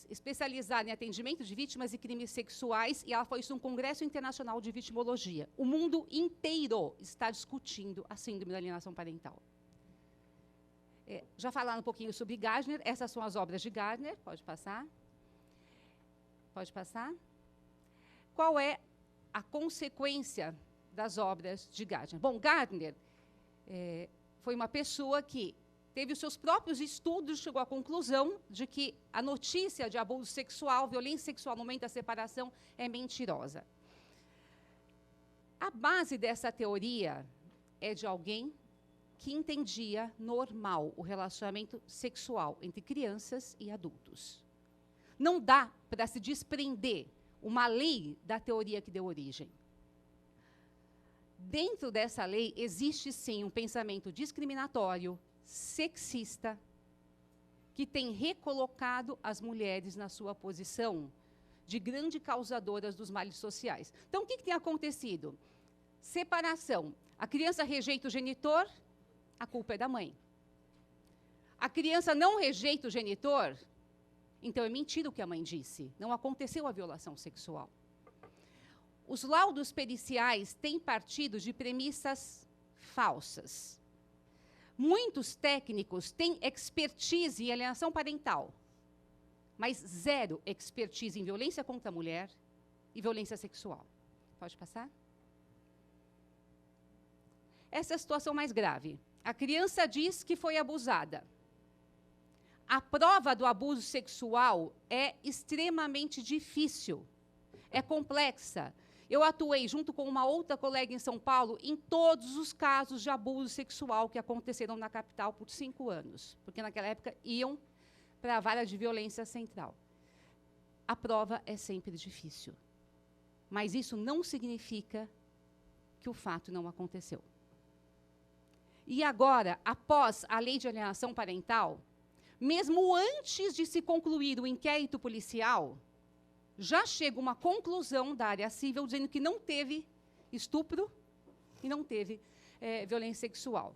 especializada em atendimento de vítimas e crimes sexuais, e ela foi isso num Congresso Internacional de Vitimologia. O mundo inteiro está discutindo a síndrome da alienação parental. Já falaram um pouquinho sobre Gardner, essas são as obras de Gardner, pode passar. Pode passar. Qual é a consequência das obras de Gardner? Bom, Gardner foi uma pessoa que teve os seus próprios estudos, chegou à conclusão de que a notícia de abuso sexual, violência sexual no momento da separação é mentirosa. A base dessa teoria é de alguém que entendia normal o relacionamento sexual entre crianças e adultos. Não dá para se desprender uma lei da teoria que deu origem. Dentro dessa lei existe, sim, um pensamento discriminatório, sexista, que tem recolocado as mulheres na sua posição de grande causadoras dos males sociais. Então, o que tem acontecido? Separação. A criança rejeita o genitor, a culpa é da mãe. A criança não rejeita o genitor, então é mentira o que a mãe disse. Não aconteceu a violação sexual. Os laudos periciais têm partido de premissas falsas. Muitos técnicos têm expertise em alienação parental, mas zero expertise em violência contra a mulher e violência sexual. Pode passar? Essa é a situação mais grave. A criança diz que foi abusada. A prova do abuso sexual é extremamente difícil, é complexa. Eu atuei junto com uma outra colega em São Paulo em todos os casos de abuso sexual que aconteceram na capital por 5 anos, porque naquela época iam para a vara de violência central. A prova é sempre difícil, mas isso não significa que o fato não aconteceu. E agora, após a lei de alienação parental, mesmo antes de se concluir o inquérito policial, já chega uma conclusão da área civil dizendo que não teve estupro e não teve violência sexual.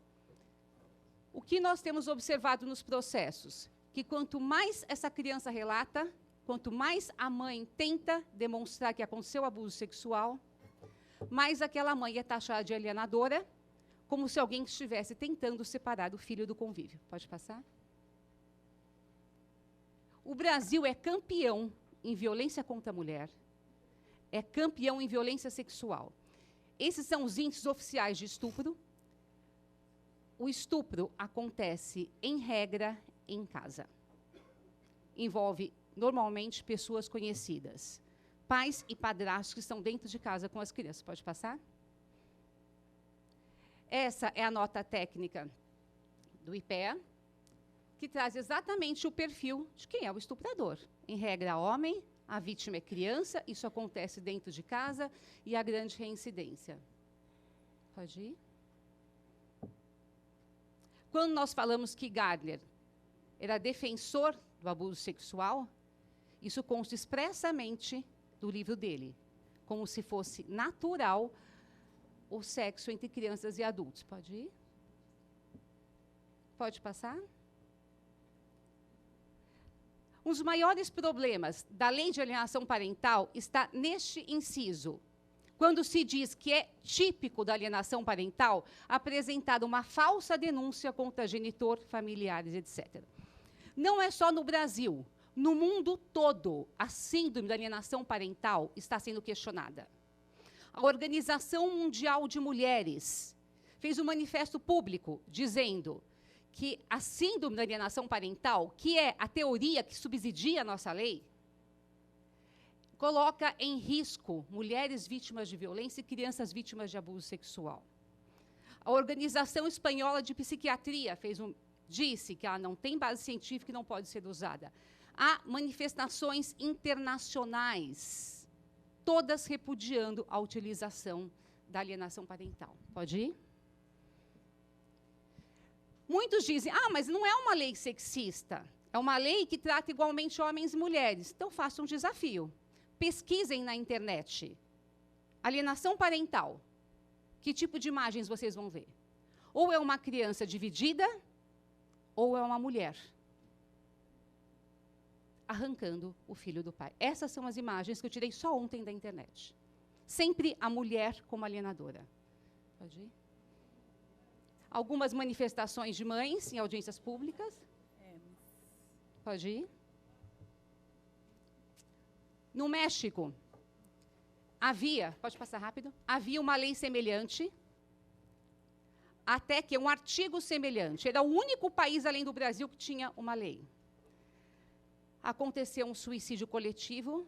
O que nós temos observado nos processos? Que quanto mais essa criança relata, quanto mais a mãe tenta demonstrar que aconteceu abuso sexual, mais aquela mãe é taxada de alienadora, como se alguém estivesse tentando separar o filho do convívio. Pode passar? O Brasil é campeão em violência contra a mulher, é campeão em violência sexual. Esses são os índices oficiais de estupro. O estupro acontece, em regra, em casa. Envolve, normalmente, pessoas conhecidas. Pais e padrastos que estão dentro de casa com as crianças. Pode passar? Essa é a nota técnica do IPEA, que traz exatamente o perfil de quem é o estuprador. Em regra, homem, a vítima é criança, isso acontece dentro de casa, e a grande reincidência. Pode ir? Quando nós falamos que Gardner era defensor do abuso sexual, isso consta expressamente do livro dele, como se fosse natural o sexo entre crianças e adultos. Pode ir? Pode passar? Um dos maiores problemas da lei de alienação parental está neste inciso, quando se diz que é típico da alienação parental apresentar uma falsa denúncia contra genitor, familiares, etc. Não é só no Brasil, no mundo todo, a síndrome da alienação parental está sendo questionada. A Organização Mundial de Mulheres fez um manifesto público dizendo que a síndrome da alienação parental, que é a teoria que subsidia a nossa lei, coloca em risco mulheres vítimas de violência e crianças vítimas de abuso sexual. A Organização Espanhola de Psiquiatria disse que ela não tem base científica e não pode ser usada. Há manifestações internacionais, todas repudiando a utilização da alienação parental. Pode ir? Muitos dizem, mas não é uma lei sexista, é uma lei que trata igualmente homens e mulheres. Então, faça um desafio. Pesquisem na internet. Alienação parental. Que tipo de imagens vocês vão ver? Ou é uma criança dividida, ou é uma mulher arrancando o filho do pai. Essas são as imagens que eu tirei só ontem da internet. Sempre a mulher como alienadora. Pode ir? Algumas manifestações de mães em audiências públicas. Pode ir? No México, pode passar rápido, havia uma lei semelhante, até que um artigo semelhante. Era o único país, além do Brasil, que tinha uma lei. Aconteceu um suicídio coletivo.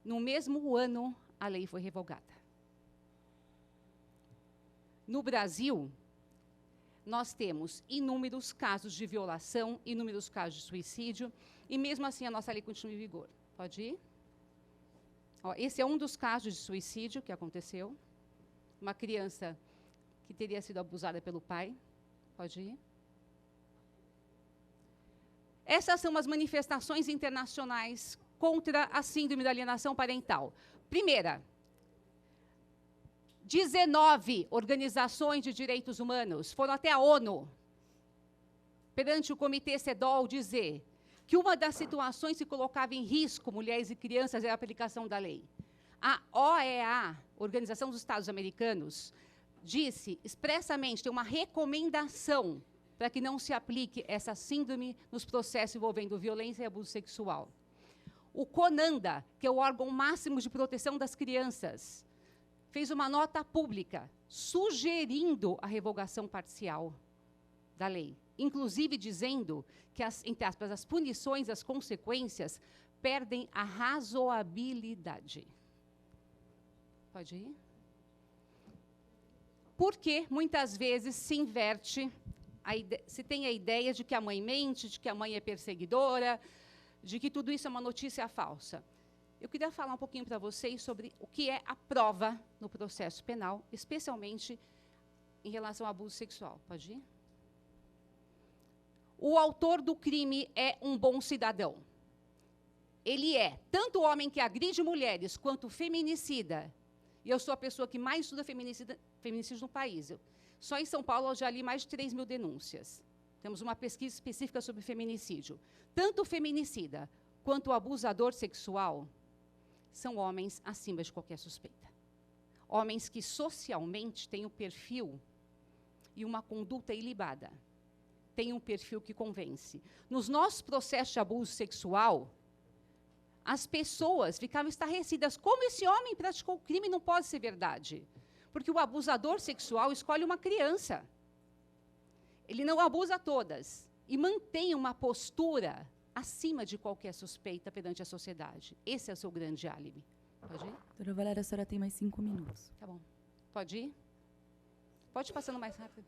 No mesmo ano, a lei foi revogada. No Brasil, nós temos inúmeros casos de violação, inúmeros casos de suicídio, e mesmo assim a nossa lei continua em vigor. Pode ir? Esse é um dos casos de suicídio que aconteceu. Uma criança que teria sido abusada pelo pai. Pode ir? Essas são as manifestações internacionais contra a síndrome da alienação parental. Primeira, 19 organizações de direitos humanos foram até a ONU, perante o Comitê CEDAW, dizer que uma das situações que colocava em risco mulheres e crianças era a aplicação da lei. A OEA, Organização dos Estados Americanos, disse expressamente, tem uma recomendação para que não se aplique essa síndrome nos processos envolvendo violência e abuso sexual. O CONANDA, que é o órgão máximo de proteção das crianças, fez uma nota pública sugerindo a revogação parcial da lei, inclusive dizendo que, entre aspas, as punições, as consequências, perdem a razoabilidade. Pode ir? Porque, muitas vezes, se inverte, se tem a ideia de que a mãe mente, de que a mãe é perseguidora, de que tudo isso é uma notícia falsa. Eu queria falar um pouquinho para vocês sobre o que é a prova no processo penal, especialmente em relação ao abuso sexual. Pode ir? O autor do crime é um bom cidadão. Ele é tanto o homem que agride mulheres quanto o feminicida. E eu sou a pessoa que mais estuda feminicídio no país. Só em São Paulo eu já li mais de 3.000 denúncias. Temos uma pesquisa específica sobre feminicídio. Tanto o feminicida quanto o abusador sexual são homens acima de qualquer suspeita. Homens que socialmente têm um perfil e uma conduta ilibada. Têm um perfil que convence. Nos nossos processos de abuso sexual, as pessoas ficavam estarrecidas. Como esse homem praticou o crime não pode ser verdade? Porque o abusador sexual escolhe uma criança. Ele não abusa todas. E mantém uma postura acima de qualquer suspeita perante a sociedade. Esse é o seu grande álibi. Pode ir? Doutora Valéria, a senhora tem mais 5 minutos. Tá bom. Pode ir? Pode ir passando mais rápido.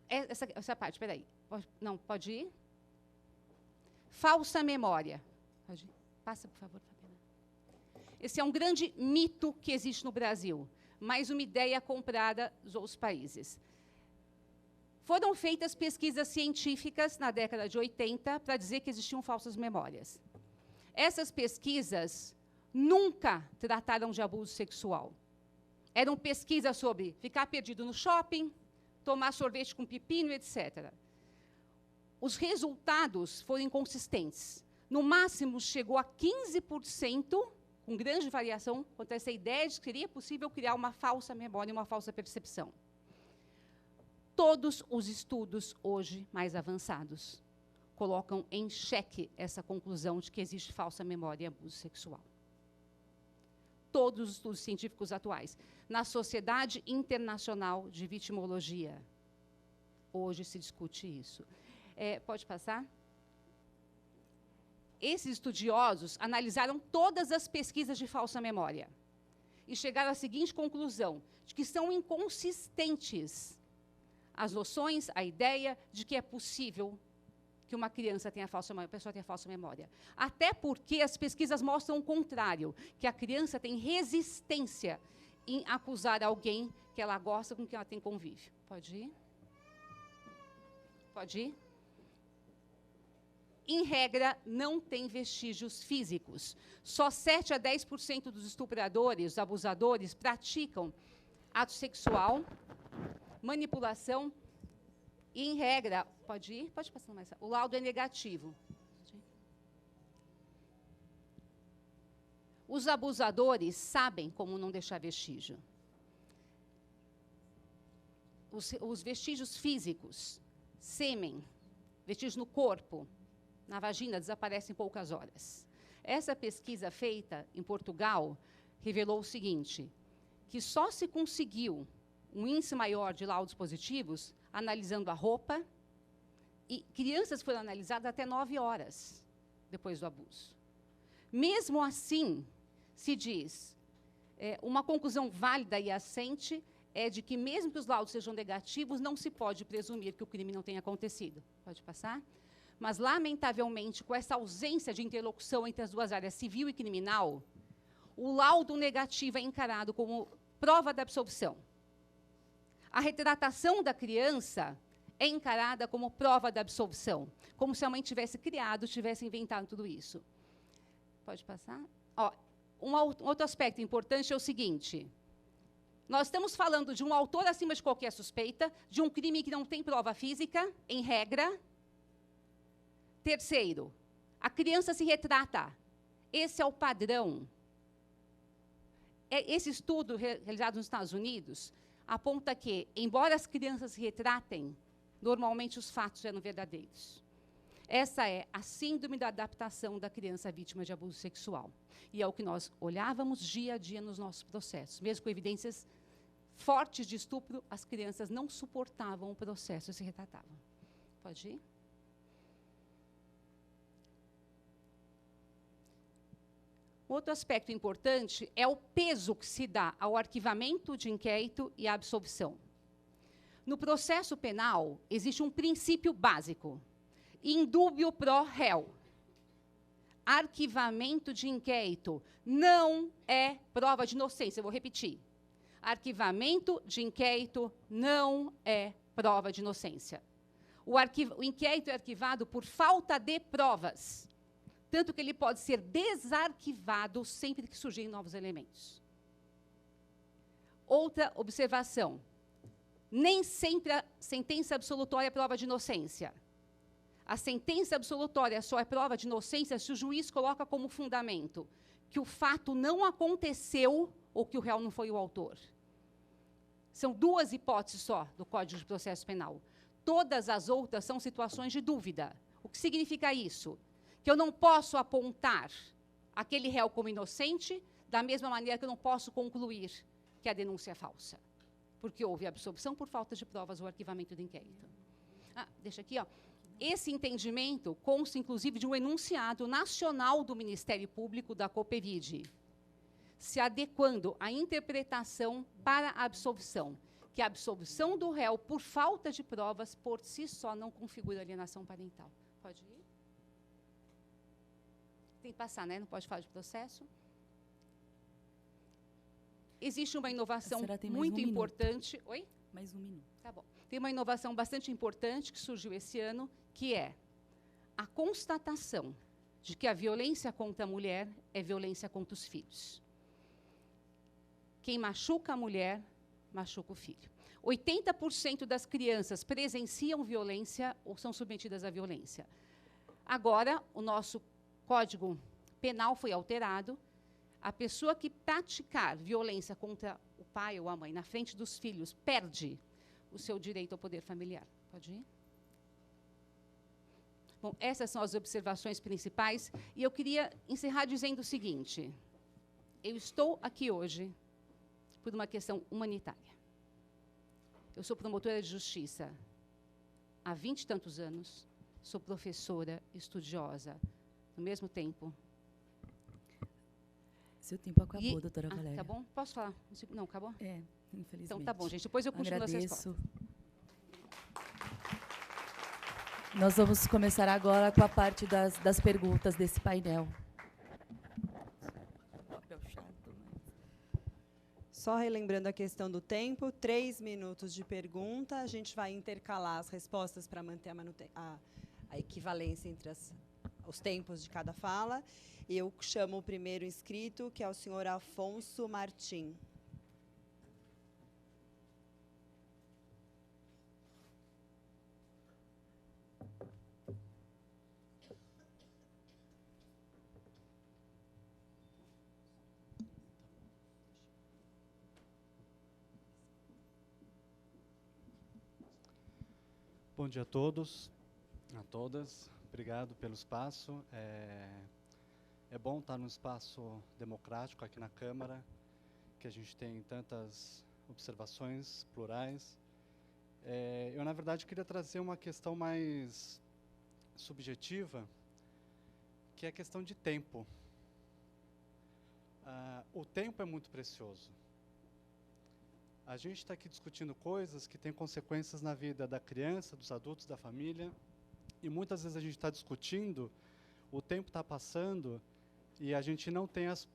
Essa parte, espera aí. Não, pode ir? Falsa memória. Pode ir? Passa, por favor, Fabiana. Esse é um grande mito que existe no Brasil, mais uma ideia comprada dos outros países. Foram feitas pesquisas científicas na década de 80 para dizer que existiam falsas memórias. Essas pesquisas nunca trataram de abuso sexual. Eram pesquisas sobre ficar perdido no shopping, tomar sorvete com pepino, etc. Os resultados foram inconsistentes. No máximo, chegou a 15%, com grande variação, quanto a essa ideia de que seria possível criar uma falsa memória e uma falsa percepção. Todos os estudos, hoje, mais avançados, colocam em xeque essa conclusão de que existe falsa memória e abuso sexual. Todos os estudos científicos atuais. Na Sociedade Internacional de Vitimologia, hoje se discute isso. Pode passar? esses estudiosos analisaram todas as pesquisas de falsa memória e chegaram à seguinte conclusão, de que são inconsistentes as noções, a ideia de que é possível que uma criança tenha falsa memória, a pessoa tenha falsa memória. Até porque as pesquisas mostram o contrário, que a criança tem resistência em acusar alguém que ela gosta, com quem ela tem convívio. Pode ir? Pode ir? Em regra, não tem vestígios físicos. Só 7 a 10% dos estupradores, dos abusadores, praticam ato sexual, manipulação, e, em regra, pode ir? Pode passar mais. O laudo é negativo. Os abusadores sabem como não deixar vestígio. Os vestígios físicos, sêmen, vestígios no corpo, na vagina, desaparecem em poucas horas. Essa pesquisa feita em Portugal revelou o seguinte, que só se conseguiu um índice maior de laudos positivos analisando a roupa, e crianças foram analisadas até 9 horas depois do abuso. Mesmo assim, se diz, uma conclusão válida e assente é de que, mesmo que os laudos sejam negativos, não se pode presumir que o crime não tenha acontecido. Pode passar? Mas, lamentavelmente, com essa ausência de interlocução entre as duas áreas, civil e criminal, o laudo negativo é encarado como prova da absolvição. A retratação da criança é encarada como prova da absolvição, como se a mãe tivesse criado, tivesse inventado tudo isso. Pode passar? Ó, um outro aspecto importante é o seguinte, nós estamos falando de um autor acima de qualquer suspeita, de um crime que não tem prova física, em regra. Terceiro, a criança se retrata. Esse é o padrão. Esse estudo realizado nos Estados Unidos aponta que, embora as crianças se retratem, normalmente os fatos eram verdadeiros. Essa é a síndrome da adaptação da criança vítima de abuso sexual. E é o que nós olhávamos dia a dia nos nossos processos. Mesmo com evidências fortes de estupro, as crianças não suportavam o processo e se retratavam. Pode ir? Outro aspecto importante é o peso que se dá ao arquivamento de inquérito e à absolvição. No processo penal, existe um princípio básico, indúbio pro réu. Arquivamento de inquérito não é prova de inocência. Eu vou repetir. Arquivamento de inquérito não é prova de inocência. O inquérito é arquivado por falta de provas, tanto que ele pode ser desarquivado sempre que surgirem novos elementos. Outra observação. Nem sempre a sentença absolutória é prova de inocência. A sentença absolutória só é prova de inocência se o juiz coloca como fundamento que o fato não aconteceu ou que o réu não foi o autor. São 2 hipóteses só do Código de Processo Penal. Todas as outras são situações de dúvida. O que significa isso? Que eu não posso apontar aquele réu como inocente, da mesma maneira que eu não posso concluir que a denúncia é falsa, porque houve absolvição por falta de provas ou arquivamento do inquérito. Deixa aqui, ó. Esse entendimento consta, inclusive, de um enunciado nacional do Ministério Público da COPEVID, se adequando à interpretação para a absolvição, que a absolvição do réu por falta de provas, por si só, não configura alienação parental. Pode ir? Tem que passar, né? Não pode falar de processo. Existe uma inovação muito importante. Oi? Mais um minuto. Tá bom. Tem uma inovação bastante importante que surgiu esse ano, que é a constatação de que a violência contra a mulher é violência contra os filhos. Quem machuca a mulher, machuca o filho. 80% das crianças presenciam violência ou são submetidas à violência. Agora, o nosso Código Penal foi alterado. A pessoa que praticar violência contra o pai ou a mãe na frente dos filhos perde o seu direito ao poder familiar. Pode ir? Bom, essas são as observações principais. E eu queria encerrar dizendo o seguinte. Eu estou aqui hoje por uma questão humanitária. Eu sou promotora de justiça há 20 e tantos anos. Sou professora, estudiosa, no mesmo tempo. Seu tempo acabou, doutora Valéria. Tá bom? Posso falar? Não, acabou? Infelizmente. Então tá bom, gente. Depois eu continuo as Agradeço. respostas. Nós vamos começar agora com a parte das perguntas desse painel. Só relembrando a questão do tempo, 3 minutos de pergunta. A gente vai intercalar as respostas para manter a equivalência entre os tempos de cada fala. Eu chamo o primeiro inscrito, que é o senhor Afonso Martim. Bom dia a todos, a todas. Obrigado pelo espaço. É bom estar num espaço democrático aqui na Câmara, que a gente tem tantas observações plurais. Eu, na verdade, queria trazer uma questão mais subjetiva, que é a questão de tempo. O tempo é muito precioso. A gente está aqui discutindo coisas que têm consequências na vida da criança, dos adultos, da família, e muitas vezes a gente está discutindo, o tempo está passando e a gente não tem as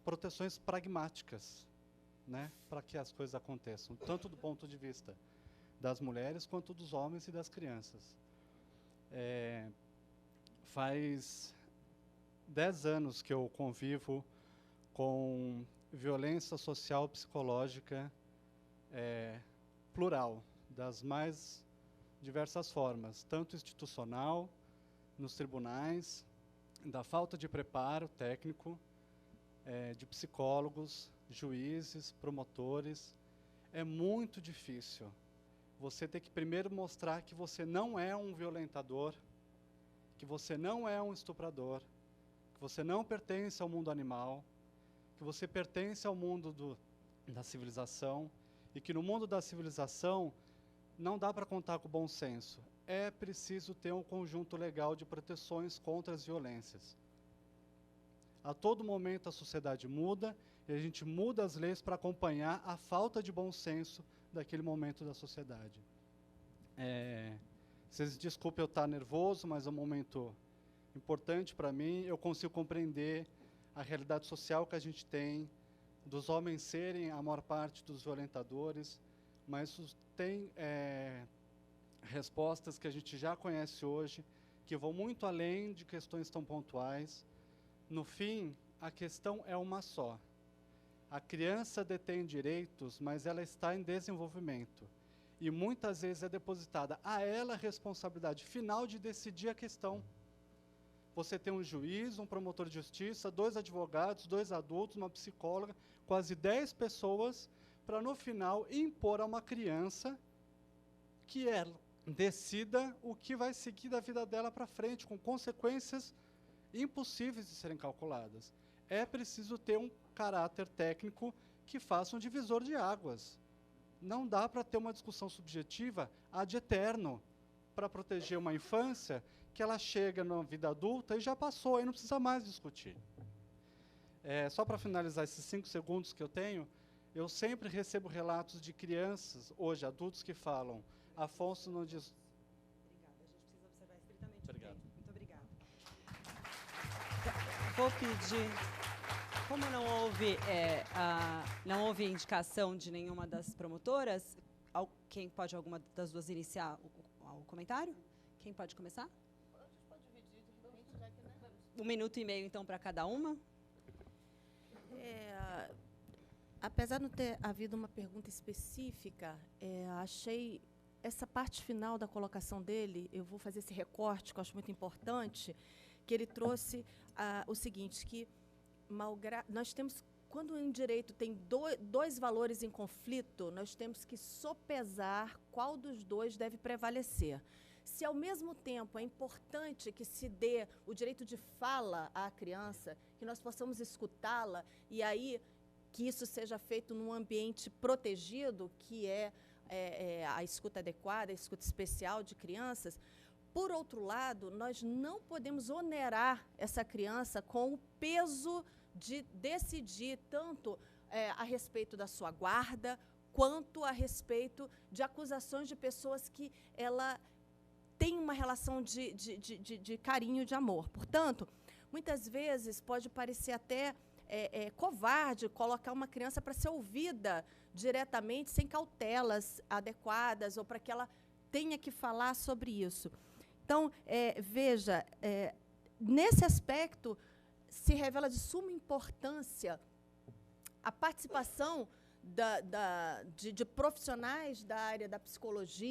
proteções pragmáticas, né, para que as coisas aconteçam, tanto do ponto de vista das mulheres quanto dos homens e das crianças. Faz 10 anos que eu convivo com violência social psicológica plural, das mais diversas formas, tanto institucional, nos tribunais, da falta de preparo técnico, de psicólogos, juízes, promotores. É muito difícil você ter que primeiro mostrar que você não é um violentador, que você não é um estuprador, que você não pertence ao mundo animal, que você pertence ao mundo da civilização, e que no mundo da civilização não dá para contar com o bom senso. É preciso ter um conjunto legal de proteções contra as violências. A todo momento a sociedade muda e a gente muda as leis para acompanhar a falta de bom senso daquele momento da sociedade. Vocês desculpem eu estar nervoso, mas é um momento importante para mim. Eu consigo compreender a realidade social que a gente tem, dos homens serem a maior parte dos violentadores, mas tem respostas que a gente já conhece hoje, que vão muito além de questões tão pontuais. No fim, a questão é uma só. A criança detém direitos, mas ela está em desenvolvimento. E muitas vezes é depositada a ela a responsabilidade final de decidir a questão. Você tem um juiz, um promotor de justiça, 2 advogados, 2 adultos, uma psicóloga, quase 10 pessoas, para no final impor a uma criança que ela decida o que vai seguir da vida dela para frente, com consequências impossíveis de serem calculadas. É preciso ter um caráter técnico que faça um divisor de águas. Não dá para ter uma discussão subjetiva ad eterno para proteger uma infância que ela chega na vida adulta e já passou, aí não precisa mais discutir. Só para finalizar esses 5 segundos que eu tenho, eu sempre recebo relatos de crianças, hoje adultos, que falam: Afonso não diz... Obrigada, a gente precisa observar estritamente o tempo. Muito obrigada. Vou pedir, como não houve indicação de nenhuma das promotoras, quem pode, alguma das duas, iniciar o comentário? Quem pode começar? 1 minuto e meio, então, para cada uma. Apesar de não ter havido uma pergunta específica, achei essa parte final da colocação dele, eu vou fazer esse recorte, que eu acho muito importante, que ele trouxe o seguinte, que nós temos, quando em direito tem dois valores em conflito, nós temos que sopesar qual dos dois deve prevalecer. Se, ao mesmo tempo, é importante que se dê o direito de fala à criança, que nós possamos escutá-la, e aí que isso seja feito num ambiente protegido, que é a escuta adequada, a escuta especial de crianças, Por outro lado, nós não podemos onerar essa criança com o peso de decidir tanto a respeito da sua guarda, quanto a respeito de acusações de pessoas que ela tem uma relação de carinho, de amor. Portanto, muitas vezes pode parecer até covarde colocar uma criança para ser ouvida diretamente, sem cautelas adequadas, ou para que ela tenha que falar sobre isso. Então, veja, nesse aspecto, se revela de suma importância a participação de profissionais da área da psicologia,